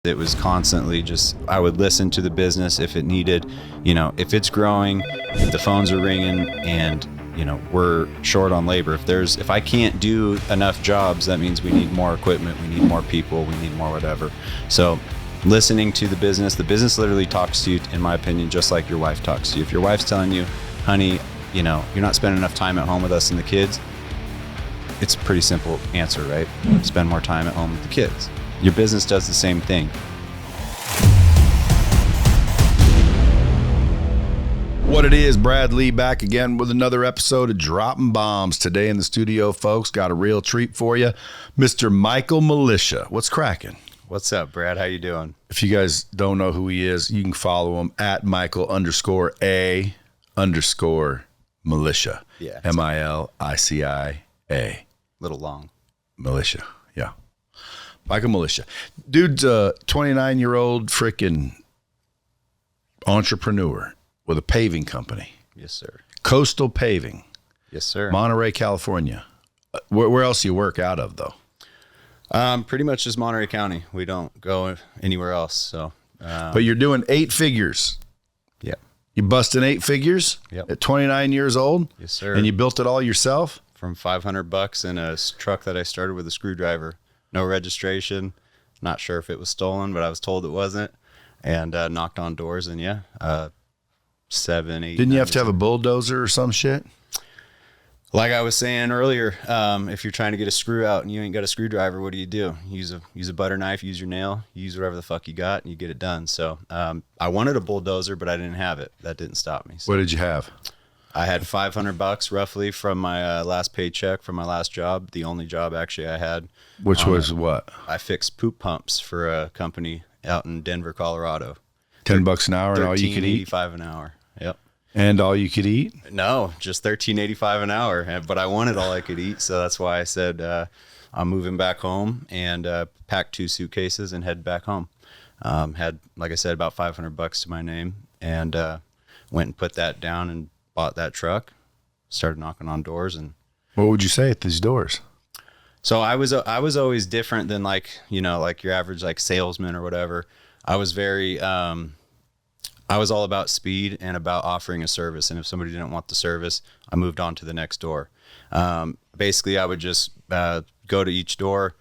It was constantly just, I would listen to the business if it needed, if it's growing, if the phones are ringing and, we're short on labor. If I can't do enough jobs, that means we need more equipment, we need more people, we need more whatever. So listening to the business literally talks to you, in my opinion, just like your wife talks to you. If your wife's telling you, honey, you're not spending enough time at home with us and the kids, it's a pretty simple answer, right? Spend more time at home with the kids. Your business does the same thing. What it is, Brad Lee back again with another episode of Dropping Bombs. Today in the studio, folks, got a real treat for you. Mr. Michael Melicia. What's cracking? What's up, Brad? How you doing? If you guys don't know who he is, you can follow him at Michael_A_Melicia. Yeah. Milicia. Little long. Melicia. Yeah. Michael Melicia. Dude's a 29-year-old freaking entrepreneur with a paving company. Yes, sir. Coastal Paving. Yes, sir. Monterey, California. Where else do you work out of, though? Pretty much just Monterey County. We don't go anywhere else. So, but you're doing 8 figures. Yeah. You busting 8 figures at 29 years old? Yes, sir. And you built it all yourself? From $500 in a truck that I started with a screwdriver. No registration. Not sure if it was stolen, but I was told it wasn't. And knocked on doors and 7, 8. Didn't you have to have a bulldozer or some shit? Like I was saying earlier, if you're trying to get a screw out and you ain't got a screwdriver, what do? Use a butter knife, use your nail, use whatever the fuck you got, and you get it done. So I wanted a bulldozer, but I didn't have it. That didn't stop me. So what did you have? I had $500 roughly from my last paycheck from my last job. The only job actually I had. Which was what? I fixed poop pumps for a company out in Denver, Colorado. $10 an hour and all you could eat? $13.85 an hour. Yep. And all you could eat? No, just $13.85 an hour. But I wanted all I could eat, so that's why I said I'm moving back home and packed 2 suitcases and head back home. Had, like I said, about $500 to my name and went and put that down and bought that truck. Started knocking on doors. And what would you say at these doors? So I was always different than like your average like salesman or whatever. I was very I was all about speed and about offering a service. And if somebody didn't want the service, I moved on to the next door. Basically, I would just go to each door.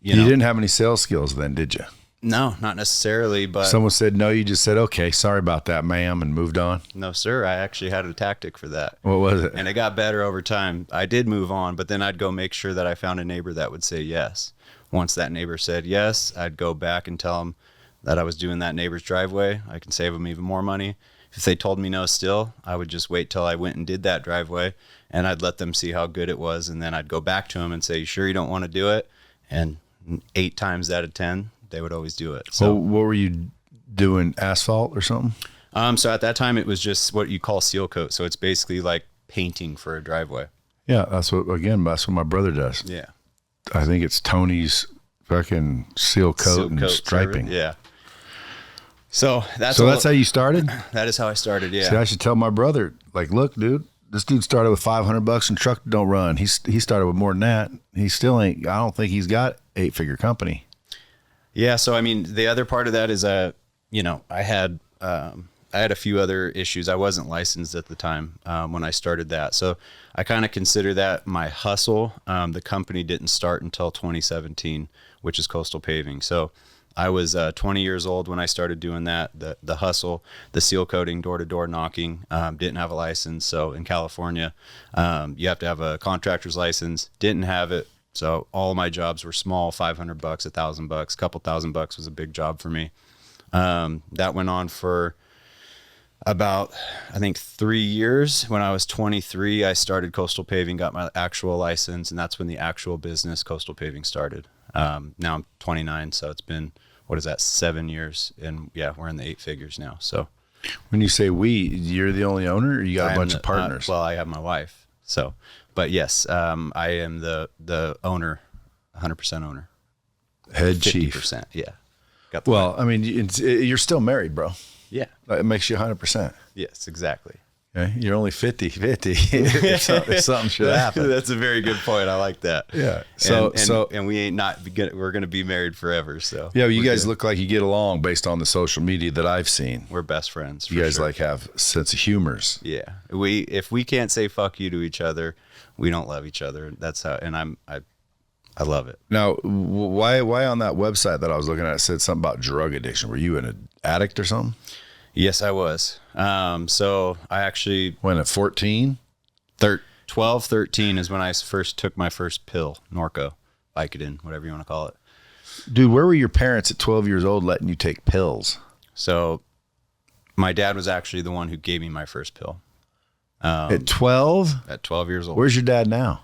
You didn't have any sales skills then, did you? No, not necessarily. But someone said no, you just said, okay, sorry about that, ma'am, and moved on? No, sir. I actually had a tactic for that. What was it? And it got better over time. I did move on, but then I'd go make sure that I found a neighbor that would say yes. Once that neighbor said yes, I'd go back and tell them that I was doing that neighbor's driveway. I can save them even more money. If they told me no still, I would just wait till I went and did that driveway, and I'd let them see how good it was, and then I'd go back to them and say, you sure you don't want to do it? And 8 times out of 10, they would always do it. So what were you doing, asphalt or something? So at that time, it was just what you call seal coat. So it's basically like painting for a driveway. Yeah, that's what my brother does. Yeah. I think it's Tony's fucking seal coat and striping. Yeah. So that's how you started? That is how I started, yeah. See, I should tell my brother, like, look, dude, this dude started with $500 and truck don't run. He started with more than that. He still ain't, I don't think he's got 8-figure company. Yeah, so I mean, the other part of that is, I had a few other issues. I wasn't licensed at the time when I started that, so I kind of consider that my hustle. The company didn't start until 2017, which is Coastal Paving. So I was 20 years old when I started doing that. The hustle, the seal coating, door-to-door knocking. Didn't have a license, so in California, you have to have a contractor's license. Didn't have it. So all my jobs were small, $500, $1,000, a couple $1,000 was a big job for me. That went on for about, I think, 3 years. When I was 23, I started Coastal Paving, got my actual license, and that's when the actual business Coastal Paving started. Now I'm 29, so it's been, 7 years? And yeah, we're in the 8 figures now. So when you say we, you're the only owner, or you got a bunch of partners? Well, I have my wife. So, but yes, I am the owner, 100% owner. Head chief. 50%, yeah. Well, I mean, you're still married, bro. Yeah. It makes you 100%. Yes, exactly. Okay? You're only 50-50 if something should happen. That's a very good point. I like that. Yeah. And we ain't we're going to be married forever. So yeah, you guys look like you get along based on the social media that I've seen. We're best friends. You guys like have sense of humors. Yeah. If we can't say fuck you to each other, we don't love each other. That's how, and I love it. Now, why on that website that I was looking at, it said something about drug addiction? Were you an addict or something? Yes, I was. So I actually... When at 14? 12, 13 is when I first took my first pill, Norco, Vicodin, whatever you want to call it. Dude, where were your parents at 12 years old letting you take pills? So my dad was actually the one who gave me my first pill. At 12? At 12 years old. Where's your dad now?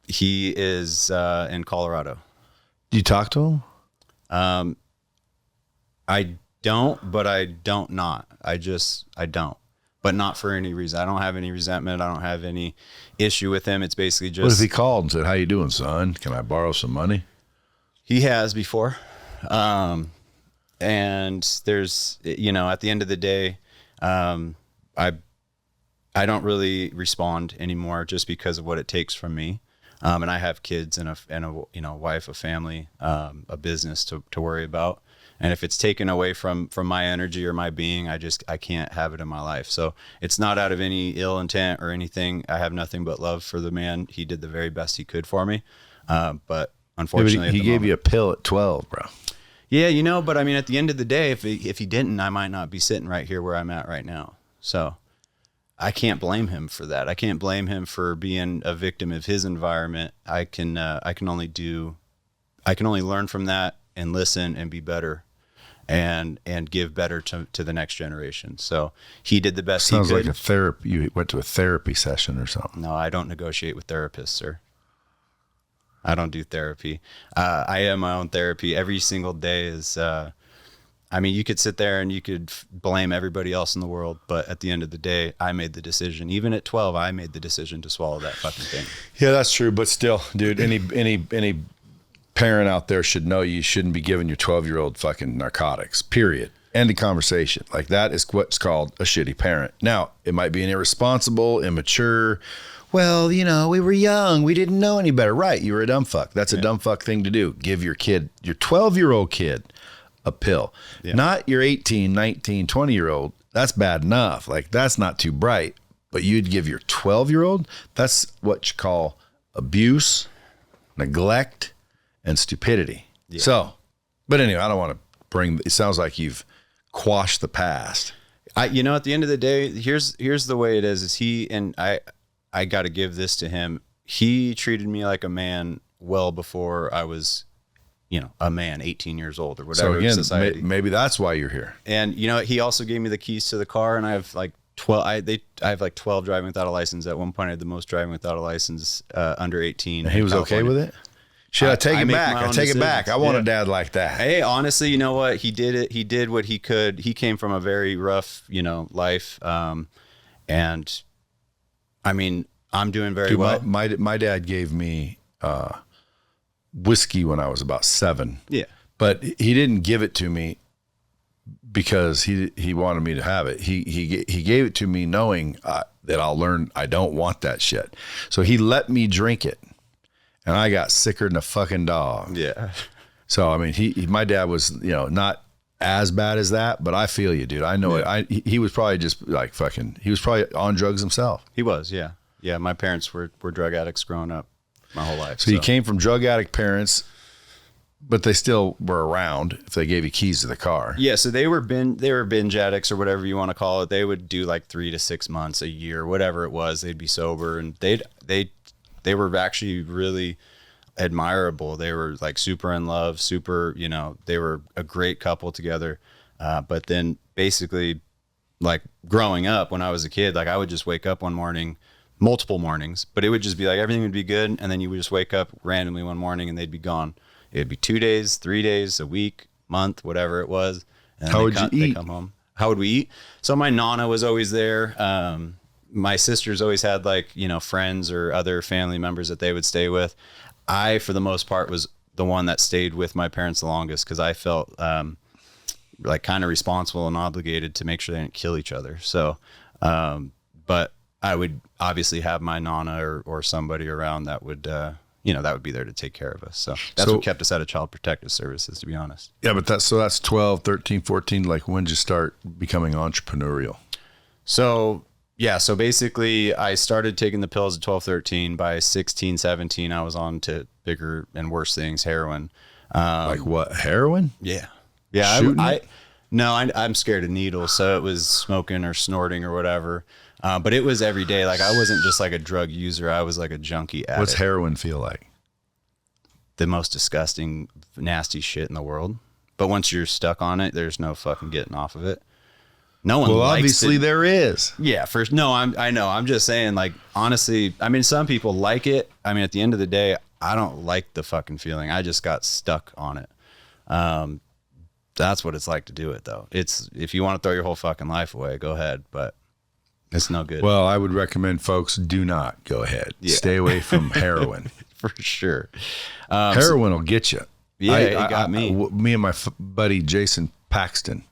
He is in Colorado. Do you talk to him? I don't, but I don't not. I don't. But not for any reason. I don't have any resentment. I don't have any issue with him. It's basically just... What if he called and said, how you doing, son? Can I borrow some money? He has before. And there's, at the end of the day, I don't really respond anymore just because of what it takes from me. And I have kids and a wife, a family, a business to worry about. And if it's taken away from my energy or my being, I can't have it in my life. So it's not out of any ill intent or anything. I have nothing but love for the man. He did the very best he could for me. But unfortunately, he gave you a pill at 12, bro. Yeah, but I mean, at the end of the day, if he didn't, I might not be sitting right here where I'm at right now. So I can't blame him for that. I can't blame him for being a victim of his environment. I can only learn from that and listen and be better and give better to the next generation. So he did the best he could. Sounds like a therapy. You went to a therapy session or something. No, I don't negotiate with therapists, sir. I don't do therapy. I am my own therapy. Every single day is, you could sit there and you could blame everybody else in the world, but at the end of the day, I made the decision. Even at 12, I made the decision to swallow that fucking thing. Yeah, that's true. But still, dude, any parent out there should know you shouldn't be giving your 12-year-old fucking narcotics, period. End of conversation. Like, that is what's called a shitty parent. Now, it might be an irresponsible, immature, well, we were young. We didn't know any better. Right. You were a dumb fuck. That's a dumb fuck thing to do. Give your 12-year-old kid a pill, not your 18, 19, 20-year-old. That's bad enough. Like, that's not too bright, but you'd give your 12-year-old, that's what you call abuse, neglect, and stupidity. Yeah. So, but anyway, I don't want to it sounds like you've quashed the past. At the end of the day, here's the way it is he, and I got to give this to him. He treated me like a man well before I was, a man, 18 years old or whatever. So again, society. Maybe that's why you're here. And, he also gave me the keys to the car, and I have like 12, I have like 12 driving without a license. At one point I had the most driving without a license, under 18. And he was okay with it? Should I take it back? I take it back. I want a dad like that. Hey, honestly, you know what? He did it. He did what he could. He came from a very rough, life. And I mean, I'm doing very well. My dad gave me whiskey when I was about 7. Yeah. But he didn't give it to me because he wanted me to have it. He gave it to me knowing that I'll learn I don't want that shit. So he let me drink it. And I got sicker than a fucking dog. Yeah. So, I mean, my dad was, not as bad as that, but I feel you, dude. I know it. He was probably just like he was probably on drugs himself. He was, yeah. Yeah, my parents were drug addicts growing up my whole life. So you came from drug addict parents, but they still were around if they gave you keys to the car. Yeah, so they were binge addicts or whatever you want to call it. They would do like 3 to 6 months, a year, whatever it was. They'd be sober, and they were actually really admirable. They were like super in love, super, they were a great couple together. But then basically, like growing up when I was a kid, like I would just wake up one morning, multiple mornings, but it would just be like everything would be good. And then you would just wake up randomly one morning and they'd be gone. It'd be 2 days, 3 days, a week, month, whatever it was. And how would you eat? They come home. How would we eat? So my Nana was always there. My sisters always had like, friends or other family members that they would stay with. I, for the most part, was the one that stayed with my parents the longest because I felt like kind of responsible and obligated to make sure they didn't kill each other. So But I would obviously have my Nana or somebody around that would, that would be there to take care of us. So that's what kept us out of Child Protective Services, to be honest. Yeah, but that's 12, 13, 14. Like, when did you start becoming entrepreneurial? So, yeah. So basically I started taking the pills at 12, 13. By 16, 17, I was on to bigger and worse things, heroin. Like what? Heroin? Yeah. Yeah. Shooting I'm scared of needles. So it was smoking or snorting or whatever. But it was every day. Like, I wasn't just like a drug user. I was like a junkie addict. What's heroin feel like? The most disgusting, nasty shit in the world. But once you're stuck on it, there's no fucking getting off of it. No one likes obviously it. there is. Yeah, I know. I'm just saying, like, honestly, I mean, some people like it. I mean, at the end of the day, I don't like the fucking feeling. I just got stuck on it. That's what it's like to do it, though. It's, if you want to throw your whole fucking life away, go ahead, but it's no good. Well, I would recommend folks do not go ahead. Yeah. Stay away from heroin. For sure. Heroin will get you. Yeah, it got me. Me and my buddy Jason Paxton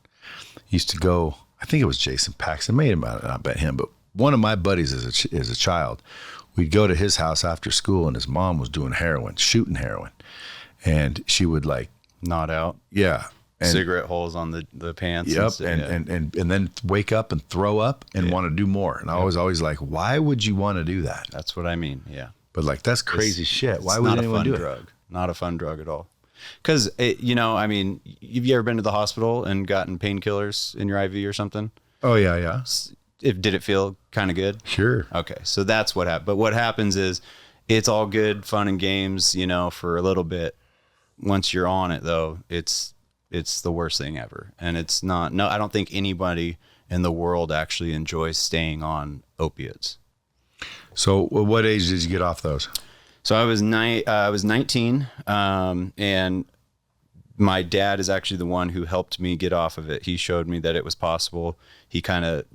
used to go. I think it was Jason Paxton. May have not been him, but one of my buddies as a child, we'd go to his house after school, and his mom was doing heroin, shooting heroin, and she would like nod out. Yeah. And cigarette holes on the pants. Yep. And then wake up and throw up and want to do more. And I was always like, why would you want to do that? That's what I mean. Yeah. But like, that's crazy shit. Why would anyone do it? Not a fun drug at all. Because, I mean, have you ever been to the hospital and gotten painkillers in your IV or something? Oh, yeah, yeah. Did it feel kind of good? Sure. Okay, so that's what happened. But what happens is it's all good, fun and games, for a little bit. Once you're on it, though, it's the worst thing ever. And it's not, no, I don't think anybody in the world actually enjoys staying on opiates. So what age did you get off those? So I was 19, and my dad is actually the one who helped me get off of it. He showed me that it was possible. He kind of,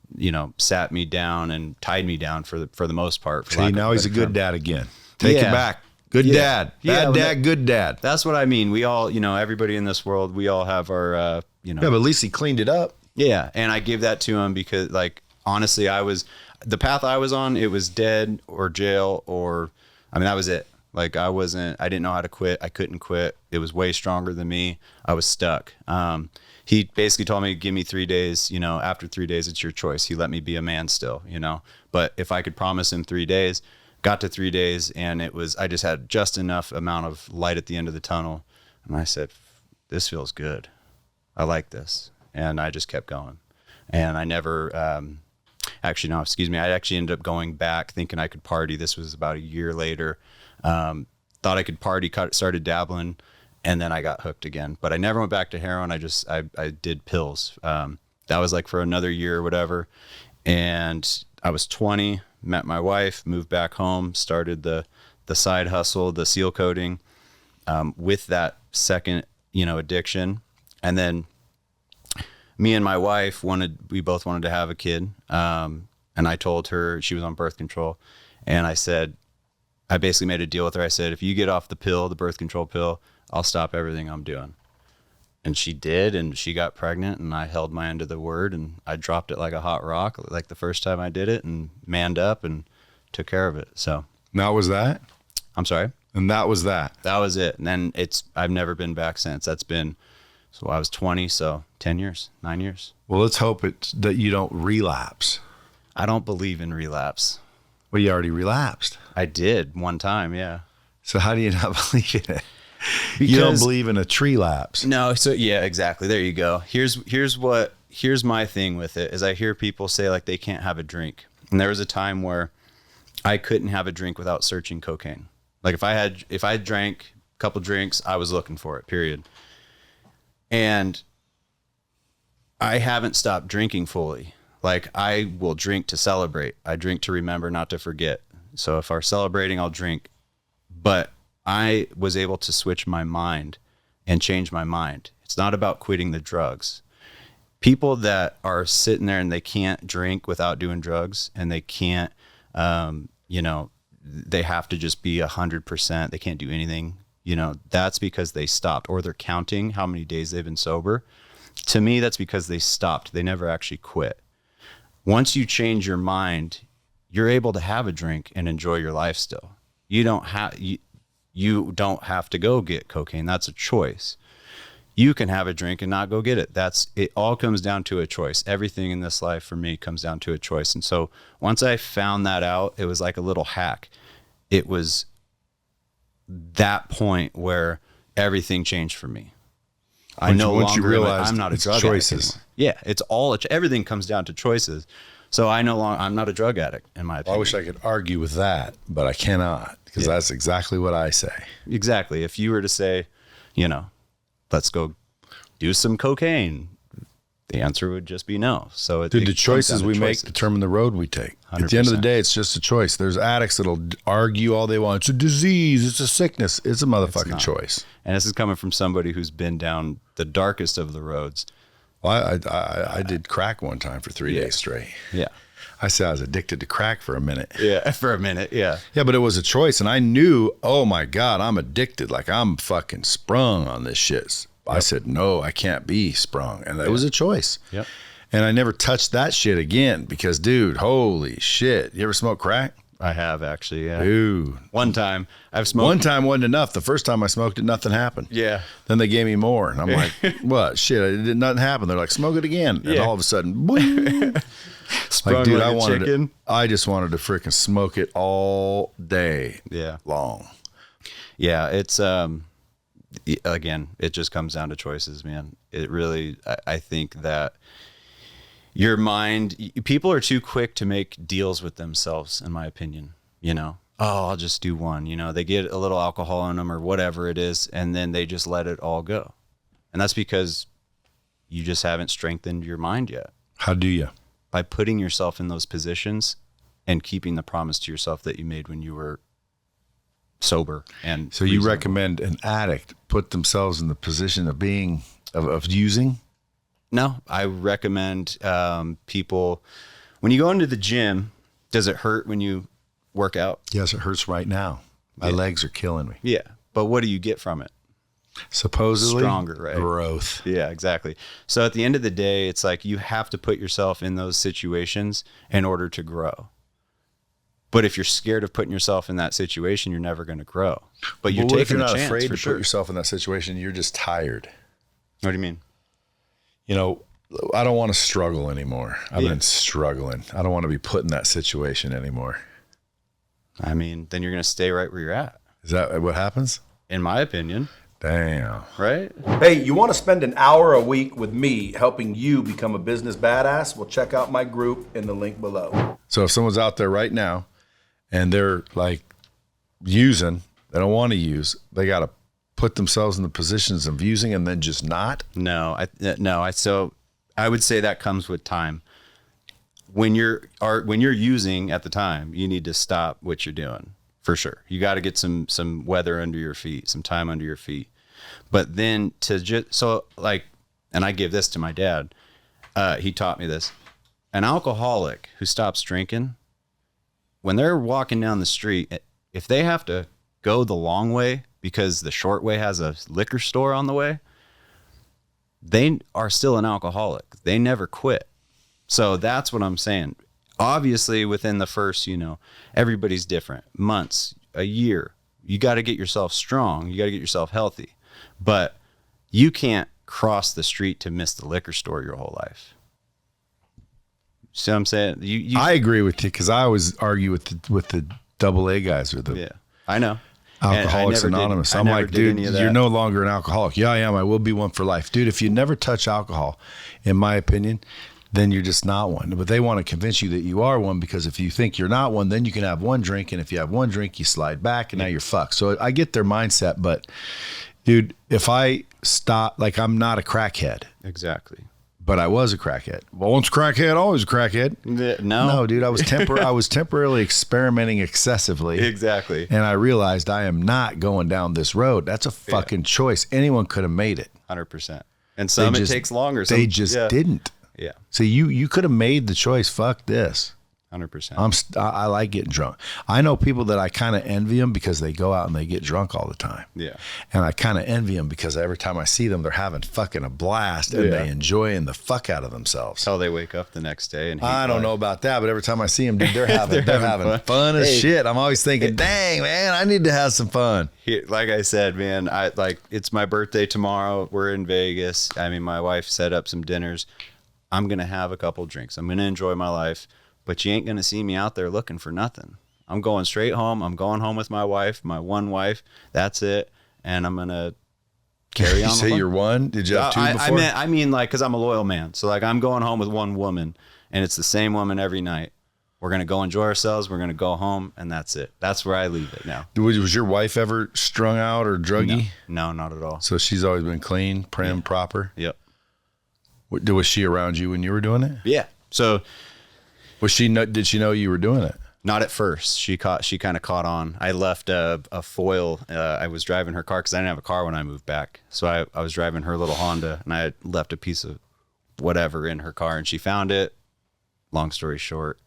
sat me down and tied me down for the most part. See, now he's a good dad again. Take it back. Good dad. Bad dad, good dad. That's what I mean. We all, everybody in this world, we all have our, Yeah, but at least he cleaned it up. Yeah, and I give that to him because, like, honestly, the path I was on, it was dead or jail or... I mean, that was it. Like, I didn't know how to quit. I couldn't quit. It was way stronger than me. I was stuck. He basically told me, give me 3 days, after 3 days, it's your choice. He let me be a man still, but if I could promise him 3 days, got to 3 days, and I just had just enough amount of light at the end of the tunnel. And I said, this feels good. I like this. And I just kept going. And I never, I actually ended up going back thinking I could party. This was about a year later. Thought I could party, started dabbling, and then I got hooked again. But I never went back to heroin. I did pills. That was like for another year or whatever. And I was 20, met my wife, moved back home, started the side hustle, the seal coating, with that second, addiction. And then me and my wife we both wanted to have a kid. And I told her, she was on birth control. And I basically made a deal with her. I said, if you get off the birth control pill, I'll stop everything I'm doing. And she did, and she got pregnant, and I held my end of the word, and I dropped it like a hot rock, like the first time I did it, and manned up and took care of it. So. And that was that? I'm sorry? And that was that? That was it. And then I've never been back since. That's been, so I was 20, so 10 years, 9 years. Well, let's hope that you don't relapse. I don't believe in relapse. Well, you already relapsed. I did one time, yeah. So how do you not believe in it? Because you don't believe in a tree lapse. No, so yeah, exactly. There you go. Here's my thing with it is I hear people say like they can't have a drink. And there was a time where I couldn't have a drink without searching cocaine. Like if I drank a couple drinks, I was looking for it, period. And I haven't stopped drinking fully. Like I will drink to celebrate. I drink to remember, not to forget. So if we're celebrating, I'll drink. But I was able to switch my mind and change my mind. It's not about quitting the drugs. People that are sitting there and they can't drink without doing drugs, and they can't, they have to just be 100%. They can't do anything. That's because they stopped, or they're counting how many days they've been sober. To me, that's because they stopped. They never actually quit. once you change your mind, you're able to have a drink and enjoy your life still. You don't don't have to go get cocaine. That's a choice. You can have a drink and not go get it. It all comes down to a choice. Everything in this life for me comes down to a choice. And so once I found that out, it was like a little hack. It was that point where everything changed for me. I'm not a drug addict anymore. Yeah, it's all everything comes down to choices. So I'm not a drug addict in my opinion. I wish I could argue with that, but I cannot, because that's exactly what I say. Exactly. If you were to say, let's go do some cocaine, the answer would just be no. So the choices we make determine the road we take. 100%. At the end of the day, it's just a choice. There's addicts that'll argue all they want. It's a disease. It's a sickness. It's a motherfucking choice. And this is coming from somebody who's been down the darkest of the roads. Well, I did crack one time for 3 days straight. Yeah. I said I was addicted to crack for a minute. Yeah, for a minute, yeah. Yeah, but it was a choice, and I knew, oh my God, I'm addicted. Like, I'm fucking sprung on this shit. Yep. I said, no, I can't be sprung. And that was a choice. Yep. And I never touched that shit again because, dude, holy shit. You ever smoke crack? I have, actually, yeah. Dude. One time I've smoked. One time wasn't enough. The first time I smoked it, nothing happened. Yeah. Then they gave me more. And I'm like, what? Shit, nothing happened. They're like, smoke it again. And all of a sudden, boing. Like, dude, I just wanted to freaking smoke it all day long. Yeah, it's, again, it just comes down to choices, man. It really, I think that your mind, people are too quick to make deals with themselves, in my opinion. Oh, I'll just do one. They get a little alcohol in them or whatever it is, and then they just let it all go. And that's because you just haven't strengthened your mind yet. How do you? By putting yourself in those positions and keeping the promise to yourself that you made when you were sober. And so you recommend an addict put themselves in the position of being, of using? No, I recommend people, when you go into the gym, does it hurt when you work out? Yes, it hurts right now. My legs are killing me. Yeah. But what do you get from it? Supposedly stronger, right? Growth. Yeah, exactly. So at the end of the day, it's like you have to put yourself in those situations in order to grow. But if you're scared of putting yourself in that situation, you're never going to grow. But you're taking a chance. If you're not afraid to put yourself in that situation, you're just tired. What do you mean? I don't want to struggle anymore. I've been struggling. I don't want to be put in that situation anymore. I mean, then you're going to stay right where you're at. Is that what happens? In my opinion. Damn. Right? Hey, you want to spend an hour a week with me helping you become a business badass? Well, check out my group in the link below. So if someone's out there right now and they're like using, they don't want to use, they got to put themselves in the positions of using and then just not? So I would say that comes with time. When you're using at the time, you need to stop what you're doing for sure. You got to get some weather under your feet, some time under your feet. But then and I give this to my dad. He taught me this. An alcoholic who stops drinking, when they're walking down the street, if they have to go the long way because the short way has a liquor store on the way, they are still an alcoholic. They never quit. So that's what I'm saying. Obviously, within the first, everybody's different. Months, a year, you got to get yourself strong. You got to get yourself healthy. But you can't cross the street to miss the liquor store your whole life. See what I'm saying? I agree with you because I always argue with the AA guys or the I know. Alcoholics Anonymous. I'm like, dude, you're no longer an alcoholic. Yeah, I am. I will be one for life. Dude, if you never touch alcohol, in my opinion, then you're just not one. But they want to convince you that you are one because if you think you're not one, then you can have one drink. And if you have one drink, you slide back and now you're fucked. So I get their mindset. But, dude, if I stop, like I'm not a crackhead. Exactly. But I was a crackhead. Well, once a crackhead, always a crackhead. No, dude, I was temporarily experimenting excessively. Exactly. And I realized I am not going down this road. That's a fucking choice. Anyone could have made it. 100%. And it takes longer. They just didn't. Yeah. So you could have made the choice. Fuck this. 100%. I like getting drunk. I know people that I kind of envy them because they go out and they get drunk all the time. Yeah. And I kind of envy them because every time I see them, they're having fucking a blast and they enjoying the fuck out of themselves. How they wake up the next day and I don't know about that, but every time I see them, dude, they're having fun as shit. I'm always thinking, dang, man, I need to have some fun. Like I said, man, it's my birthday tomorrow. We're in Vegas. I mean, my wife set up some dinners. I'm going to have a couple drinks. I'm going to enjoy my life, but you ain't going to see me out there looking for nothing. I'm going straight home. I'm going home with my wife, my one wife. That's it. And I'm going to carry on. You say you're one? Did you have two before? I mean, like, because I'm a loyal man. So, like, I'm going home with one woman, and it's the same woman every night. We're going to go enjoy ourselves. We're going to go home, and that's it. That's where I leave it now. Was your wife ever strung out or druggy? No, not at all. So she's always been clean, prim, proper? Yep. Was she around you when you were doing it? Yeah. So did she know you were doing it? not at first. She kind of caught on. I left a foil. I was driving her car because I didn't have a car when I moved back. So I was driving her little Honda, and I had left a piece of whatever in her car, and she found it. Long story short,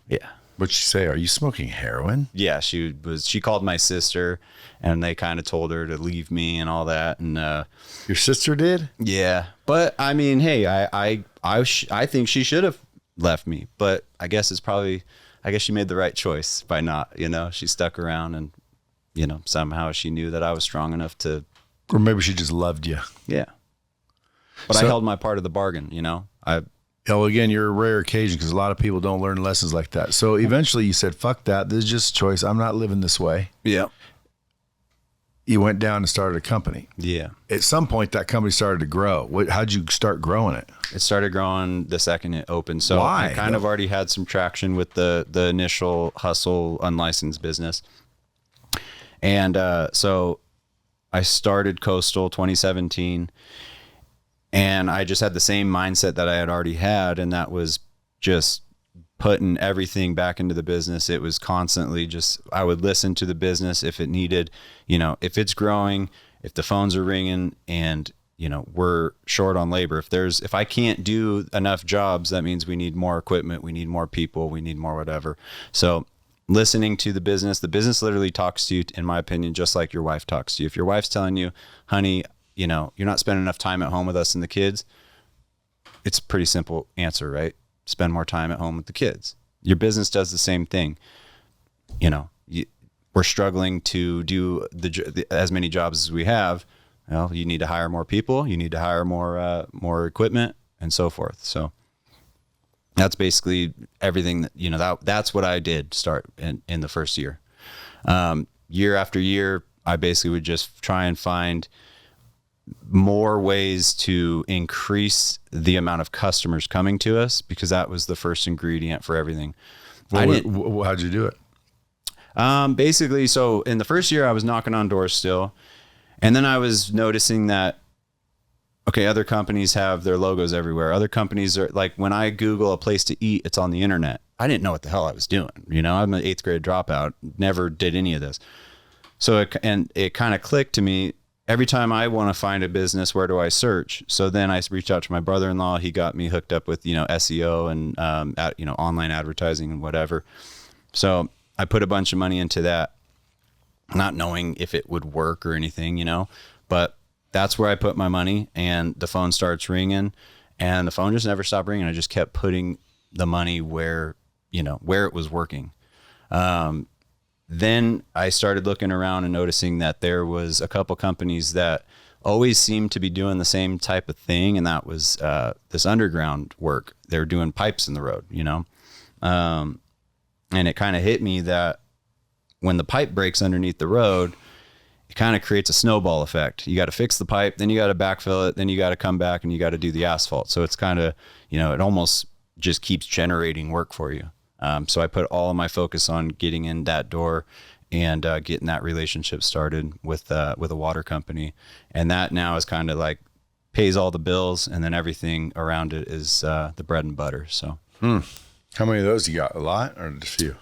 yeah. What'd she say? Are you smoking heroin? Yeah, she called my sister, and they kind of told her to leave me and all that. And your sister did? Yeah, but I mean, hey, I think she should have left me, but I guess she made the right choice by not. She stuck around, and somehow she knew that I was strong enough to. Or maybe she just loved you. Yeah, but I held my part of the bargain. Well, again, you're a rare occasion because a lot of people don't learn lessons like that. So eventually you said, fuck that. This is just a choice. I'm not living this way. Yeah. You went down and started a company. Yeah. At some point, that company started to grow. How'd you start growing it? It started growing the second it opened. So Why? I kind of already had some traction with the initial hustle unlicensed business. And so I started Coastal 2017. And I just had the same mindset that I had already had, and that was just putting everything back into the business. It was constantly I would listen to the business if it needed, if it's growing, if the phones are ringing and, we're short on labor. If I can't do enough jobs, that means we need more equipment, we need more people, we need more whatever. So listening to the business literally talks to you, in my opinion, just like your wife talks to you. If your wife's telling you, honey, you're not spending enough time at home with us and the kids, it's a pretty simple answer, right? Spend more time at home with the kids. Your business does the same thing. We're struggling to do as many jobs as we have. Well, you need to hire more people. You need to hire more equipment and so forth. So that's basically everything that's what I did start in the first year. Year after year, I basically would just try and find more ways to increase the amount of customers coming to us, because that was the first ingredient for everything. How'd you do it? Basically, so in the first year I was knocking on doors still. And then I was noticing that, okay, other companies have their logos everywhere. Other companies are like, when I Google a place to eat, it's on the internet. I didn't know what the hell I was doing. I'm an 8th grade dropout, never did any of this. So it kind of clicked to me. Every time I want to find a business, where do I search? So then I reached out to my brother-in-law. He got me hooked up with, SEO and, online advertising and whatever. So I put a bunch of money into that, not knowing if it would work or anything, but that's where I put my money, and the phone starts ringing, and the phone just never stopped ringing. I just kept putting the money where it was working. Then I started looking around and noticing that there was a couple companies that always seemed to be doing the same type of thing. And that was this underground work. They're doing pipes in the road, and it kind of hit me that when the pipe breaks underneath the road, it kind of creates a snowball effect. You got to fix the pipe, then you got to backfill it, then you got to come back and you got to do the asphalt. So it's kind of, it almost just keeps generating work for you. So I put all of my focus on getting in that door and getting that relationship started with a water company. And that now is kind of like pays all the bills, and then everything around it is the bread and butter. So How many of those you got? A lot or just a few?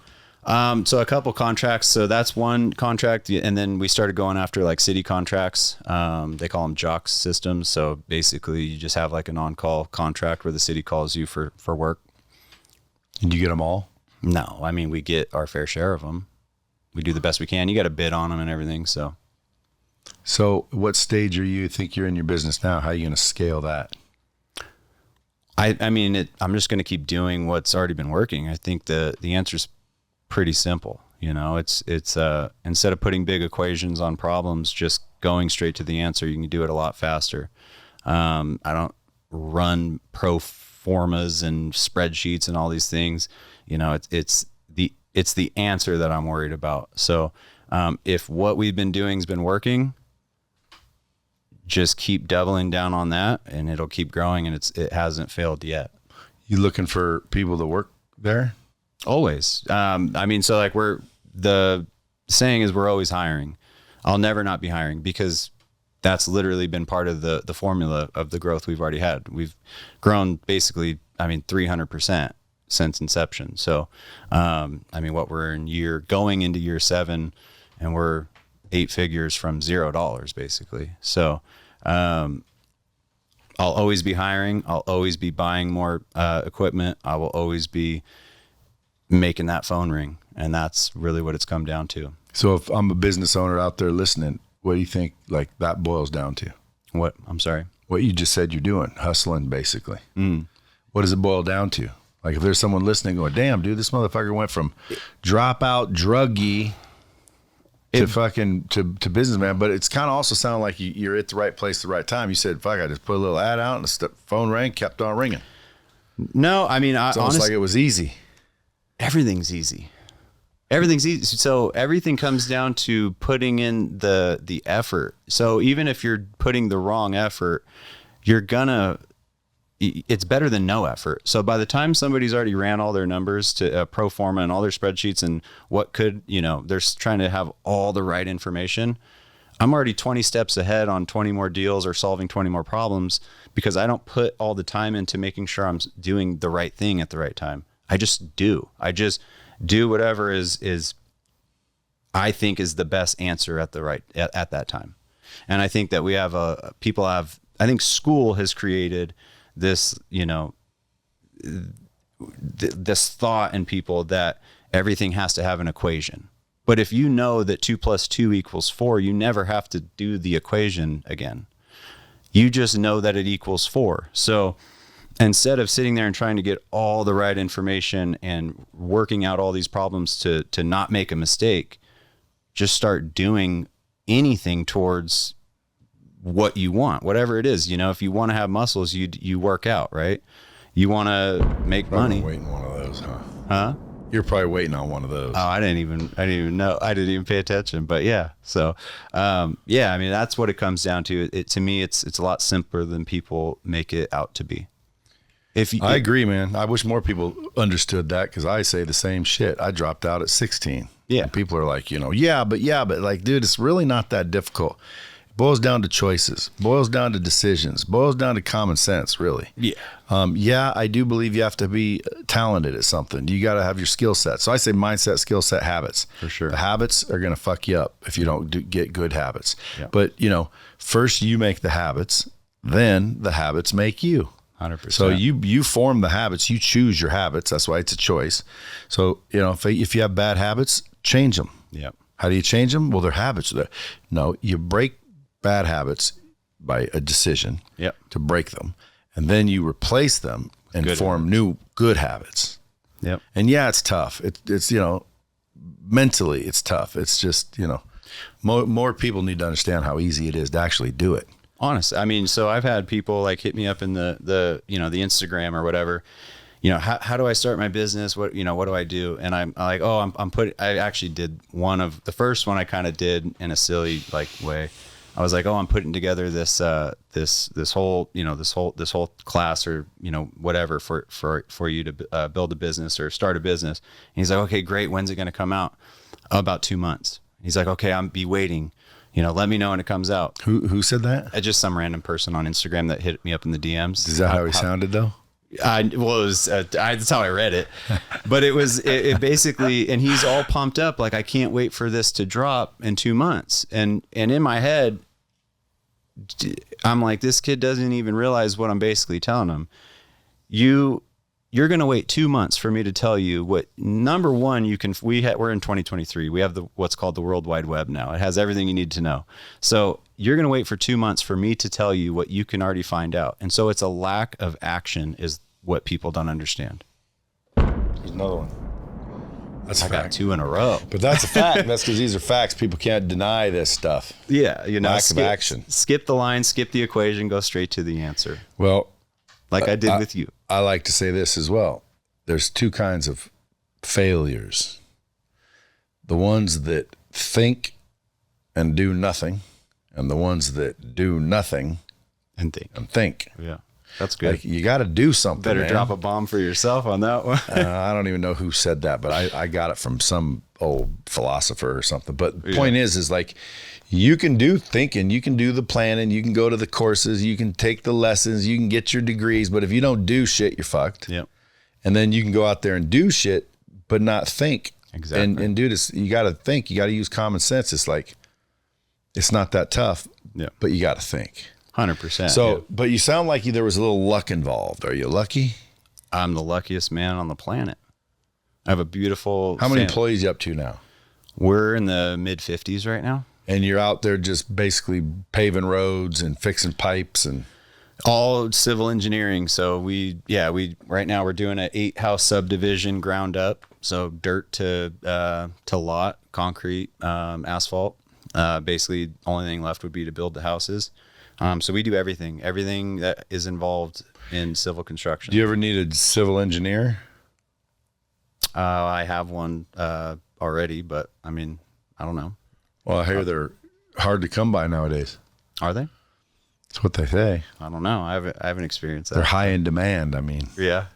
So a couple contracts. So that's one contract. And then we started going after like city contracts. They call them JOCS systems. So basically you just have like an on-call contract where the city calls you for work. And you get them all? No, I mean, we get our fair share of them. We do the best we can. You got to bid on them and everything. So what stage are you think you're in your business now? How are you going to scale that? I mean, I'm just going to keep doing what's already been working. I think the answer's pretty simple. You know, it's instead of putting big equations on problems, just going straight to the answer, you can do it a lot faster. I don't run pro formas and spreadsheets and all these things. You know, it's the answer that I'm worried about. So if what we've been doing has been working, just keep doubling down on that, and it'll keep growing, and it hasn't failed yet. You looking for people to work there? Always. I mean, so like the saying is we're always hiring. I'll never not be hiring, because that's literally been part of the formula of the growth we've already had. We've grown basically, 300% since inception. So, I mean, we're going into year 7, and we're 8 figures from $0 basically. So, I'll always be hiring. I'll always be buying more equipment. I will always be making that phone ring. And that's really what it's come down to. So if I'm a business owner out there listening, what do you think like that boils down to? What? I'm sorry. What you just said you're doing, hustling basically. What does it boil down to? Like if there's someone listening going, damn, dude, this motherfucker went from dropout druggie to businessman, but it's kind of also sound like you're at the right place at the right time. You said, fuck, I just put a little ad out and the phone rang, kept on ringing. No, I mean, it's almost like it was easy. Everything's easy. Everything's easy. So everything comes down to putting in the effort. So even if you're putting the wrong effort, it's better than no effort. So by the time somebody's already ran all their numbers to pro forma and all their spreadsheets and they're trying to have all the right information. I'm already 20 steps ahead on 20 more deals or solving 20 more problems, because I don't put all the time into making sure I'm doing the right thing at the right time. I just do whatever is I think is the best answer at that time. And I think that we have I think school has created this, this thought in people that everything has to have an equation. But if you know that 2 + 2 = 4, you never have to do the equation again. You just know that it equals 4. So instead of sitting there and trying to get all the right information and working out all these problems to not make a mistake, just start doing anything towards what you want, whatever it is. If you want to have muscles, you work out, right? You want to make money. Waiting one of those, huh? Huh? You're probably waiting on one of those. Oh, I didn't even know. I didn't even pay attention, but yeah. So, yeah, I mean, that's what it comes down to. To me, it's a lot simpler than people make it out to be. I agree, man. I wish more people understood that, because I say the same shit. I dropped out at 16. Yeah. And people are like, yeah, but like, dude, it's really not that difficult. It boils down to choices, boils down to decisions, boils down to common sense, really. Yeah. Yeah, I do believe you have to be talented at something. You got to have your skill set. So I say mindset, skill set, habits. For sure. The habits are going to fuck you up if you don't get good habits. Yeah. But, first you make the habits, then the habits make you. 100%. So you form the habits, you choose your habits. That's why it's a choice. So, if you have bad habits, change them. Yeah. How do you change them? Well, they're habits. No, you break bad habits by a decision to break them. And then you replace them and form new good habits. Yep. And yeah, it's tough. It's mentally it's tough. It's just, more people need to understand how easy it is to actually do it. Honest. I mean, so I've had people like hit me up in the the Instagram or whatever, how do I start my business? What do I do? And I'm like, I actually did the first one I kind of did in a silly way. I was like, I'm putting together this whole class or, whatever for you to build a business or start a business. And he's like, okay, great. When's it going to come out? About 2 months. He's like, okay, I'll be waiting. Let me know when it comes out. Who said that? Just some random person on Instagram that hit me up in the DMs. Is that how he sounded though? That's how I read it, but it basically, and he's all pumped up. Like, I can't wait for this to drop in 2 months. And in my head, I'm like, this kid doesn't even realize what I'm basically telling him. You you're going to wait 2 months for me to tell you what, number one, we're in 2023. We have what's called the World Wide Web now. It has everything you need to know. So you're going to wait for 2 months for me to tell you what you can already find out. And so it's a lack of action is what people don't understand. There's another one. That's I got 2 in a row. But that's a fact. That's because these are facts. People can't deny this stuff. Yeah. Lack of action. Skip the line, skip the equation, go straight to the answer. Well, like I did with you. I like to say this as well. There's 2 kinds of failures. The ones that think and do nothing, and the ones that do nothing and think. Yeah, that's good. Like, you got to do something. Better man. drop a bomb for yourself on that one. I don't even know who said that, but I got it from some old philosopher or something. But the point is like, you can do thinking, you can do the planning, you can go to the courses, you can take the lessons, you can get your degrees, but if you don't do shit, you're fucked. Yep. And then you can go out there and do shit, but not think. Exactly. And do this, you got to think, you got to use common sense. It's like, it's not that tough, but you got to think. 100%. So, but you sound like there was a little luck involved. Are you lucky? I'm the luckiest man on the planet. I have a beautiful How many family. employees you up to now? We're in the mid 50s right now. And you're out there just basically paving roads and fixing pipes and all civil engineering. So we right now we're doing an 8-house subdivision ground up. So dirt to lot, concrete, asphalt. Basically, only thing left would be to build the houses. So we do everything that is involved in civil construction. Do you ever need a civil engineer? I have one already, but I mean, I don't know. Well, I hear they're hard to come by nowadays. Are they? That's what they say. I don't know. I haven't experienced that. They're high in demand. I mean, yeah.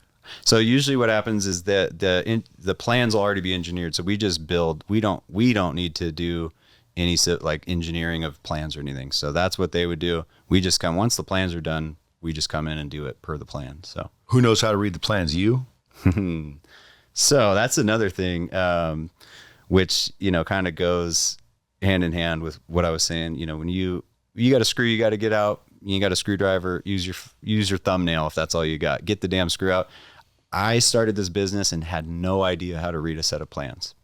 So usually what happens is that the plans will already be engineered. So we just build. We don't need to do any like engineering of plans or anything. So that's what they would do. We just come once the plans are done. We just come in and do it per the plan. So who knows how to read the plans? You? So that's another thing, which kind of goes hand in hand with what I was saying. When you got a screw, you got to get out. You got a screwdriver. Use your thumbnail if that's all you got. Get the damn screw out. I started this business and had no idea how to read a set of plans.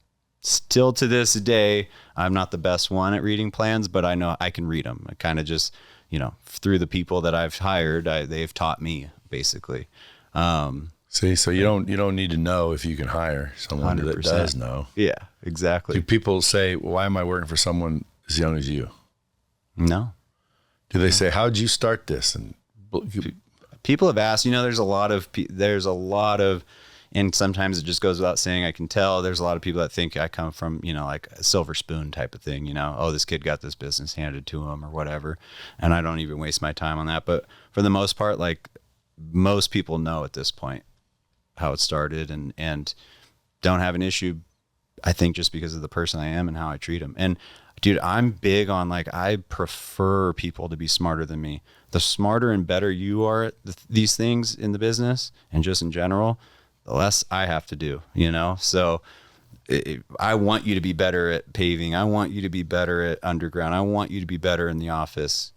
Still to this day, I'm not the best one at reading plans, but I know I can read them. I kind of just, through the people that I've hired, they've taught me basically. See, so you don't need to know if you can hire someone 100%. That does know. Yeah, exactly. Do people say, why am I working for someone as young as you? No. Do they say, how'd you start this? And people have asked, there's a lot of, and sometimes it just goes without saying, I can tell there's a lot of people that think I come from, like a silver spoon type of thing, oh, this kid got this business handed to him or whatever. And I don't even waste my time on that. But for the most part, like most people know at this point how it started and don't have an issue, I think, just because of the person I am and how I treat them. And dude, I'm big on I prefer people to be smarter than me. The smarter and better you are at these things in the business and just in general, the less I have to do, So I want you to be better at paving. I want you to be better at underground. I want you to be better in the office.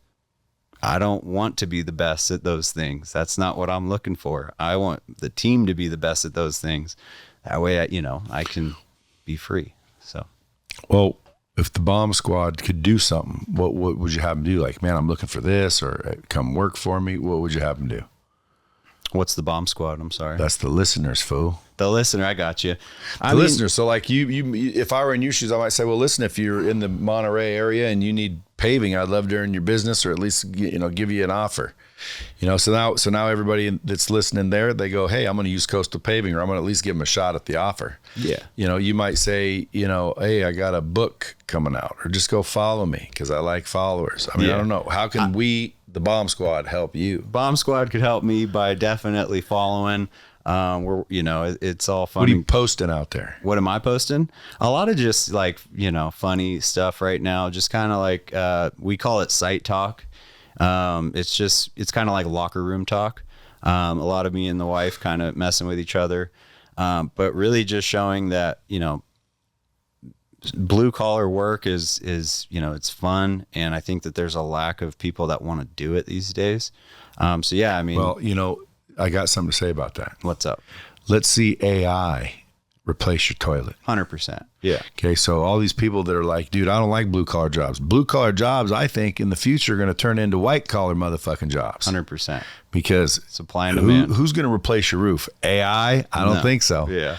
I don't want to be the best at those things. That's not what I'm looking for. I want the team to be the best at those things. That way, I can be free. So, well, if the bomb squad could do something, what would you have them do? Like, man, I'm looking for this, or come work for me. What would you have them do? What's the bomb squad? I'm sorry. That's the listeners, fool. The listener, I got you. Listeners. So like you, if I were in your shoes, I might say, well, listen, if you're in the Monterey area and you need paving, I'd love to earn your business or at least, give you an offer. So now everybody that's listening there, they go, hey, I'm going to use Coastal Paving, or I'm going to at least give them a shot at the offer. Yeah. You might say, hey, I got a book coming out, or just go follow me because I like followers. I mean, I don't know. How can we, the Bomb Squad, help you? Bomb Squad could help me by definitely following. It's all funny. What are you posting out there? What am I posting? A lot of just funny stuff right now. Just kind of we call it site talk. It's kind of like locker room talk. A lot of me and the wife kind of messing with each other. But really just showing that, blue collar work is, it's fun. And I think that there's a lack of people that want to do it these days. Well, I got something to say about that. What's up? Let's see AI replace your toilet. 100%. Yeah. Okay, so all these people that are like, dude, I don't like blue collar jobs. Blue collar jobs, I think, in the future are going to turn into white collar motherfucking jobs. 100%. Because supply and demand. Who's going to replace your roof? AI? I don't think so. Yeah.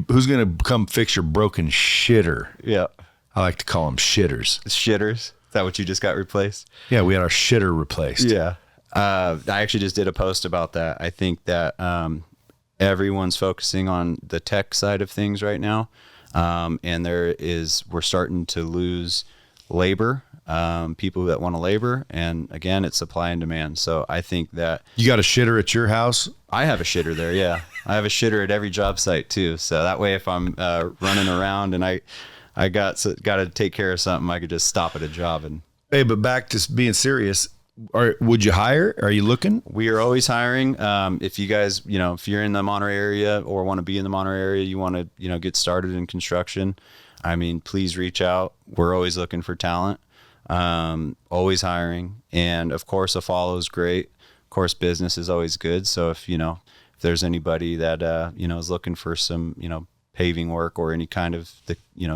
Who's going to come fix your broken shitter? Yeah. I like to call them shitters. Shitters? Is that what you just got replaced? Yeah, we had our shitter replaced. Yeah. I actually just did a post about that. I think that everyone's focusing on the tech side of things right now. And we're starting to lose labor, people that want to labor. And again, it's supply and demand. So I think that you got a shitter at your house. I have a shitter there. Yeah. I have a shitter at every job site too. So that way, if I'm running around and I got to take care of something, I could just stop at a job and. Hey, but back to being serious. Would you hire? Are you looking? We are always hiring. If you guys, if you're in the Monterey area or want to be in the Monterey area, you want to, get started in construction, I mean, please reach out. We're always looking for talent, always hiring. And of course, a follow is great. Of course, business is always good. So if there's anybody that, is looking for some, paving work or any kind of